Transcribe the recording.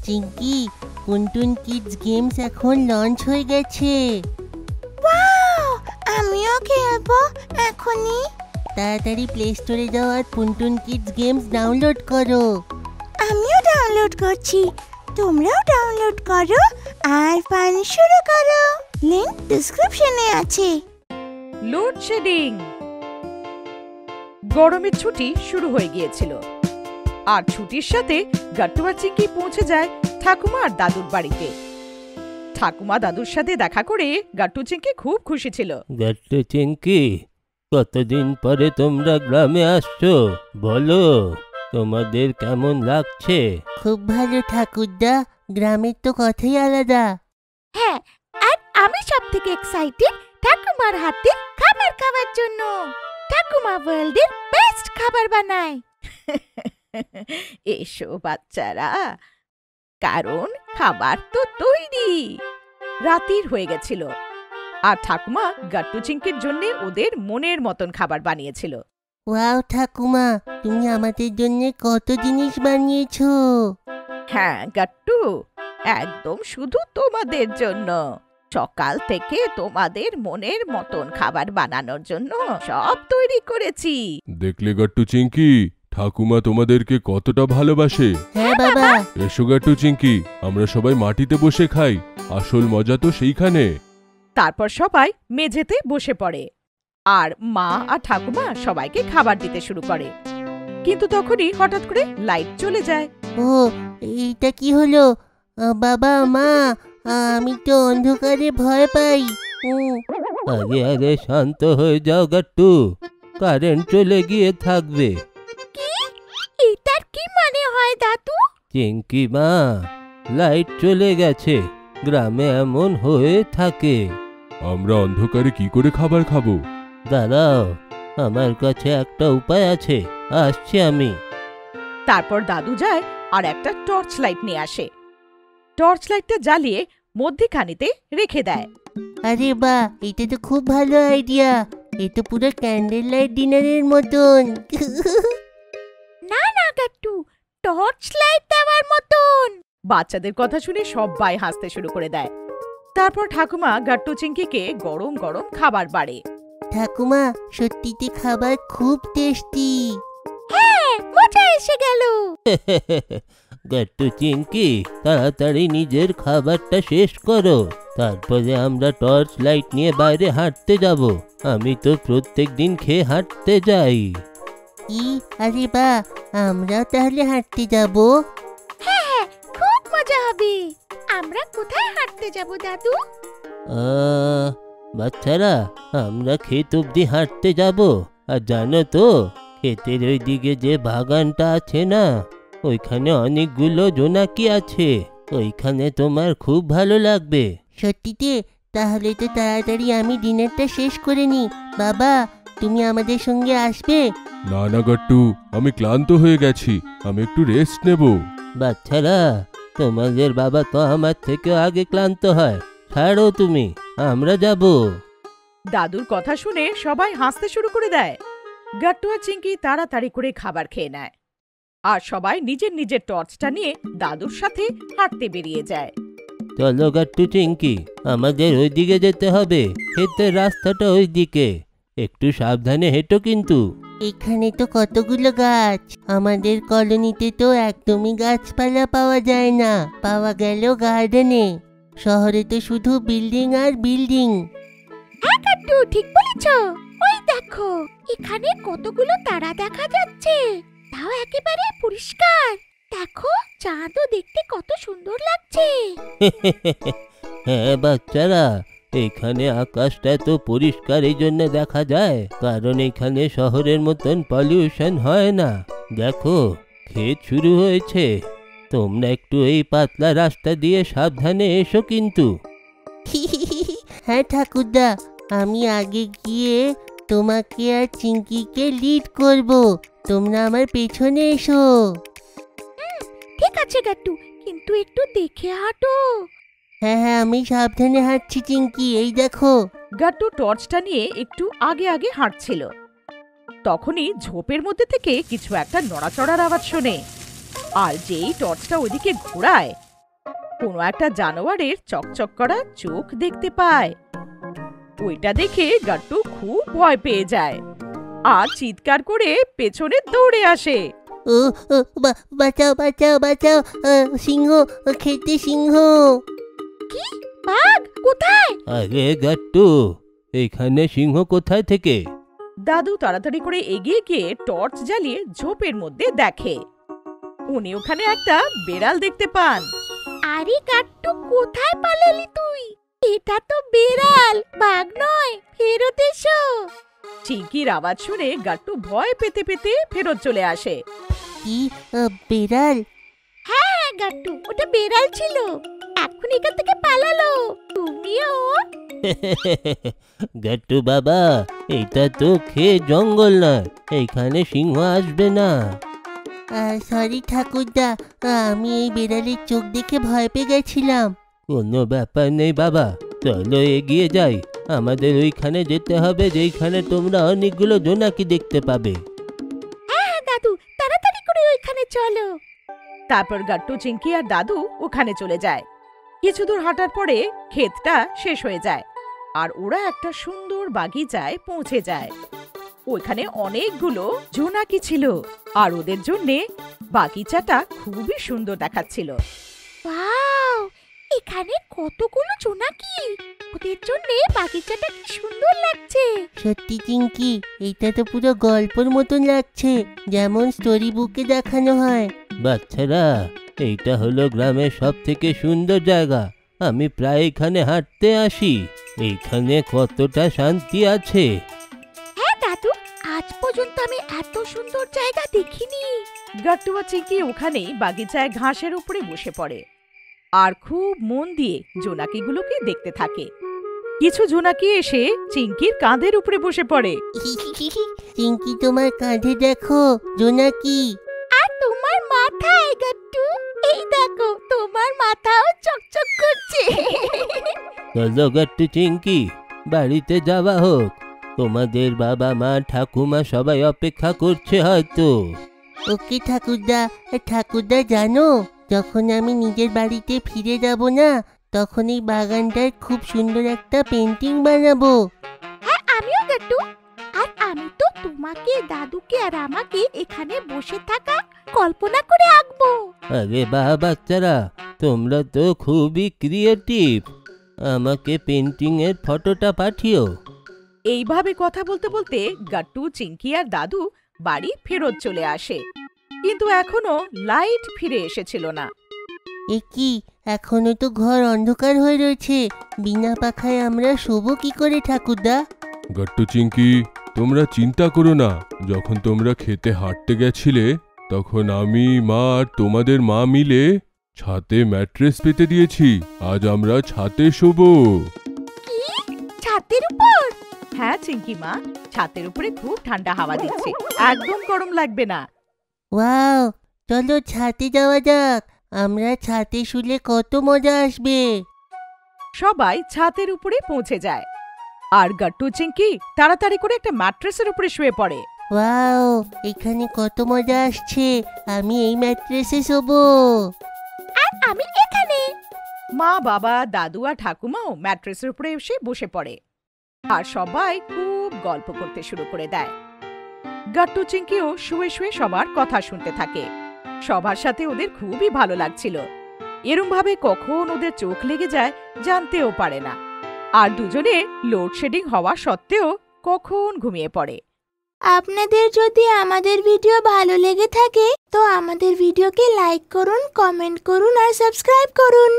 চিঙ্কি, টুনটুন kids games এখন launch হয়ে গেছে। ওয়াও, আমিও খেলবো এখনই। তাড়াতাড়ি প্লে স্টোরে যাও আর টুনটুন কিডস গেমস ডাউনলোড করো। আমিও ডাউনলোড করছি, তোমরাও ডাউনলোড করো আর ফান শুরু করো। লিংক ডেসক্রিপশনে আছে। লোডশেডিং। গরমের ছুটি শুরু হয়ে গিয়েছিল আর ছুটির সাথে গাট্টু আর চিঙ্কি পৌঁছে যায় ঠাকুমা আর দাদুর বাড়িতে। ঠাকুমা দাদুর সাথে দেখা করে গাট্টু চিঙ্কি খুব খুশি ছিল। গাট্টু চিঙ্কি, কতদিন পরে তোমরা গ্রামে আসছো, বলো তোমাদের কেমন লাগছে? খুব ভালো ঠাকুরদা, গ্রামের তো কথাই আলাদা। হ্যাঁ, আর আমি সবথেকে এক্সাইটেড ঠাকুমার হাতে খাবার খাওয়ার জন্য। ঠাকুমা ওয়ার্ল্ডের বেস্ট খাবার বানায়। এসো বাচ্চারা, কারণ খাবার তো তৈরি। রাতের হয়ে গেছিল আর ঠাকুমা গাট্টু চিঙ্কির জন্য ওদের মনের মতন খাবার বানিয়েছিল। ওয়াও ঠাকুমা, তুমি আমাদের জন্য কত জিনিস বানিয়েছো। হ্যাঁ গাট্টু, একদম শুধু তোমাদের জন্য। সকাল থেকে তোমাদের মনের মতন খাবার বানানোর জন্য সব তৈরি করেছি। দেখলে গাট্টু চিঙ্কি, ঠাকুমা তোমাদেরকে কতটা ভালোবাসে। হ্যাঁ বাবা। এসো গাট্টু চিঙ্কি, আমরা সবাই মাটিতে বসে খাই, আসল মজা তো সেইখানে। তারপর সবাই মেঝেতে বসে পড়ে আর মা আর ঠাকুমা সবাইকে খাবার দিতে শুরু করে। কিন্তু তখনই হঠাৎ করে লাইট চলে যায়। ও, এইটা কি হলো? বাবা মা, আমি তো অন্ধকারে ভয় পাই। আরে আরে শান্ত হয়ে যাও গাট্টু, কারেন্ট চলে গিয়ে থাকবে। কি? এটার কি মানে হয় দাদু? চিঙ্কি মা, লাইট চলে গেছে, গ্রামে এমন হয়ে থাকে। আমরা অন্ধকারে কি করে খাবার খাবো? দাঁড়াও, আমার কাছে একটা উপায় আছে, আসছি আমি। তারপর দাদু যায় আর একটা টর্চ লাইট নিয়ে আসে। টর্চ লাইটটা জ্বালিয়ে মধ্যখানিতে রেখে দেয়। আরে বাহ, এটা তো খুব ভালো আইডিয়া। এটা পুরো ক্যান্ডেল লাইট ডিনারের মতন। না না গাট্টু, টর্চ লাইট দেওয়ার মতন। বাচ্চাদের কথা শুনে সবাই হাসতে শুরু করে দেয়। তারপর ঠাকুমা গাট্টু চিঙ্কিকে গরম গরম খাবার বাড়ে। ঠাকুমা, সত্যিতে খাবার খুব টেস্টি। হ্যাঁ, মজা এসে গেল। গাট্টু চিঙ্কি, তাড়াতাড়ি নিজের খাবারটা শেষ করো, তারপরে আমরা টর্চ লাইট নিয়ে বাইরে হাঁটতে যাব। আমি তো প্রত্যেক দিন খেয়ে হাঁটতে যাই। আরে বাহ, আমরা তাহলে হাঁটতে যাব। হ্যাঁ হ্যাঁ, খুব মজা হবে। আমরা কোথায় হাঁটতে যাব দাদু? বাচ্চারা, আমরা ক্ষেত অব্দি হাঁটতে যাব। আর জানো তো, ক্ষেতের ওই দিকে যে বাগানটা আছে না, ওইখানে অনেকগুলো জোনাকি আছে। ওইখানে তোমার খুব ভালো লাগবে। সত্যিতে? তাহলে তো তাড়াতাড়ি আমি ডিনারটা শেষ করে নি। বাবা, তুমি আমাদের সঙ্গে আসবে? না না গাট্টু, আমি ক্লান্ত হয়ে গেছি, আমি একটু রেস্ট নেব। বাচ্চারা, তোমাদের বাবা তো আমার থেকে আগে ক্লান্ত হয়, ছাড়ো তুমি, আমরা যাব। দাদুর কথা শুনে সবাই হাসতে শুরু করে দেয়। গাট্টু আর চিঙ্কি তাড়াতাড়ি করে খাবার খেয়ে নেয় আর সবাই নিজের নিজের টর্চটা নিয়ে দাদুর সাথে হাঁটতে বেরিয়ে যায়। চলো গাট্টু চিঙ্কি, আমাদের ওইদিকে যেতে হবে। ক্ষেতের রাস্তাটা ওইদিকে, একটু সাবধানে হেঁটো কিন্তু। এখানে তো কতগুলো গাছ, আমাদের কলোনিতে তো একদমই গাছপালা পাওয়া যায় না। পাওয়া গেল গার্ডেনে। শহরে তো শুধু বিল্ডিং আর বিল্ডিং। হ্যাঁ গাট্টু, ঠিক বলেছ। ওই দেখো, এখানে কতগুলো তারা দেখা যাচ্ছে, তাও একেবারে পরিষ্কার। দেখো, চাঁদও দেখতে কত সুন্দর লাগছে। হ্যাঁ বাচ্চারা, এখানে আকাশটা তো পরিষ্কার এই জন্য দেখা যায়, কারণ এখানে শহরের মতন পলিউশন হয় না। দেখো, ক্ষেত শুরু হয়েছে, তোমরা একটু এই পাতলা রাস্তা দিয়ে সাবধানে এসো কিন্তু। হ্যাঁ ঠাকুরদা, আমি আগে গিয়ে তোমাকে আর চিঙ্কিকে লিড করব, তোমরা আমার পেছনে এসো। ঠিক আছে গাট্টু, কিন্তু একটু দেখে হাঁটো। হ্যাঁ হ্যাঁ, আমি সাবধানে হাঁটছি চিঙ্কি, এই দেখো। গাট্টু টর্চটা নিয়ে একটু আগে আগে হাঁটছিল। তখনই ঝোপের মধ্যে থেকে কিছু একটা নড়াচড়ার আওয়াজ শোনে আর যেই টর্চটা ওইদিকে ঘোরায় কোনো একটা জানোয়ারের চকচক করা চোখ দেখতে পায়। ওইটা দেখে গাট্টু খুব ভয় পেয়ে যায় আর চিৎকার করে পেছনে দৌড়ে আসে। ও ও, বাঁচাও বাঁচাও বাঁচাও, সিংহ, খেতে সিংহ। বাঘ কোথায়? আরে গাট্টু, এইখানে সিংহ কোথায় থেকে? দাদু তাড়াতাড়ি করে এগিয়ে গিয়ে টর্চ জ্বালিয়ে ঝোপের মধ্যে দেখে। উনি ওখানে একটা বেড়াল দেখতে পান। আরে গাট্টু, কোথায় পালালি তুই? এটা তো বেড়াল, বাঘ নয়, ফেরত এসো। চিংকির আওয়াজ শুনে গাট্টু ভয় পেতে পেতে ফেরত চলে আসে। কি বেড়াল? হ্যাঁ গাট্টু, ওটা বেড়াল ছিল, এখন এখান থেকে পালালো। তুমিও? গাট্টু বাবা, এটা তো খেয়ে জঙ্গল নয়, এইখানে সিংহ আসবে না। সরি ঠাকুরদা, আমি এই বেড়ালের চোখ দেখে ভয় পেয়ে গেছিলাম। কোনো ব্যাপার নেই বাবা, চলো এগিয়ে যাই। আমাদের ওইখানে যেতে হবে যেইখানে তোমরা অনেকগুলো জোনাকি দেখতে পাবে। হ্যাঁ দাদু, তাড়াতাড়ি করে ওইখানে চলো। তারপর গাট্টু, চিংকি আর দাদু ওখানে চলে যায়। কিছু দূর হাঁটার পরে ক্ষেতটা শেষ হয়ে যায় আর ওরা একটা সুন্দর বাগিচায় পৌঁছে যায়। ওইখানে অনেকগুলো জোনাকি ছিল আর ওদের জন্যে বাগিচাটা খুবই সুন্দর দেখাচ্ছিল। ওয়াও, এখানে কতগুলো জোনাকি! ওদের জন্য বাগিচাটা কি সুন্দর লাগছে। সত্যি চিঙ্কি, এটা তো পুরো গল্পের মতন লাগছে, যেমন স্টোরি বুকে দেখানো হয়। বাচ্চারা, এইটা হলো গ্রামের সব থেকে সুন্দর জায়গা। আমি প্রায় এখানে হাঁটতে আসি। এইখানে কতটা শান্তি আছে। হ্যাঁ দাদু, আজ পর্যন্ত আমি এত সুন্দর জায়গা দেখিনি। গাট্টু আর চিংকি ওখানেই বাগিচায় ঘাসের উপরে বসে পড়ে আর খুব মন দিয়ে জোনাকিগুলোকে দেখতে থাকে। কিছু জোনাকি এসে চিংকির কাঁধের উপরে বসে পড়ে। চিঙ্কি, তোমার কাঁধে দেখো জোনাকি। আর তোমার মাথায় গাট্টু, এই দেখো তোমার মাথাও চকচক করছে। চলো গাট্টু চিংকি, বাড়িতে যাওয়া হোক। তোমাদের বাবা মা ঠাকুমা সবাই অপেক্ষা করছে হয়তো। ওকে ঠাকুরদা। ঠাকুরদা জানো, যখন আমি নিজের বাড়িতে ফিরে যাব না, তখন এই বাগানটার খুব সুন্দর একটা পেন্টিং বানাবো। হ্যাঁ আমিও গাট্টু, আর আমি তো তোমাকে, দাদুকে আর আমাকে এখানে বসে থাকা কল্পনা করে আঁকবো। আরে বাহ বাচ্চারা, তোমরা তো খুবই ক্রিয়েটিভ। আমাকে পেন্টিং এর ফটোটা পাঠিও। এইভাবে কথা বলতে বলতে গাট্টু, চিংকি আর দাদু বাড়ি ফেরত চলে আসে, কিন্তু এখনো লাইট ফিরে এসেছিল না। এ কি, এখনো তো ঘর অন্ধকার হয়ে রয়েছে। বিনা পাখায় আমরা শোবো কি করে ঠাকুরদা? গাট্টু চিংকি, তোমরা চিন্তা করো না। যখন তোমরা খেতে হাঁটতে গেছিলে, তখন আমি, মা আর তোমাদের মা মিলে ছাদে ম্যাট্রেস পেতে দিয়েছি। আজ আমরা ছাদে শোবো। কি, ছাদের উপর? হ্যাঁ চিংকি মা, ছাদের উপরে খুব ঠান্ডা হাওয়া দিচ্ছে, একদম গরম লাগবে না। ওয়াও, চলো ছাদে যাওয়া যাক। আমরা ছাদে শুলে কত মজা আসবে। সবাই ছাদের উপরে পৌঁছে যায় আর গাট্টু, চিংকি তাড়াতাড়ি করে একটা ম্যাট্রেসের উপরে শুয়ে পড়ে। ওয়াও, এখানে কত মজা আসছে। আমি এই ম্যাট্রেসে শোবো। আর আমি এখানে। মা, বাবা, দাদু আর ঠাকুমাও ম্যাট্রেসের উপরে এসে বসে পড়ে আর সবাই খুব গল্প করতে শুরু করে দেয়। গাট্টু, চিংকিও শুয়ে শুয়ে সবার কথা শুনতে থাকে। সবার সাথে ওদের খুবই ভালো লাগছিল। এরম ভাবে কখন ওদের চোখ লেগে যায় জানতেও পারে না। আর দুজনে লোডশেডিং হওয়া সত্ত্বেও কখন ঘুমিয়ে পড়ে। আপনাদের যদি আমাদের ভিডিও ভালো লেগে থাকে তো আমাদের ভিডিওকে লাইক করুন, কমেন্ট করুন আর সাবস্ক্রাইব করুন।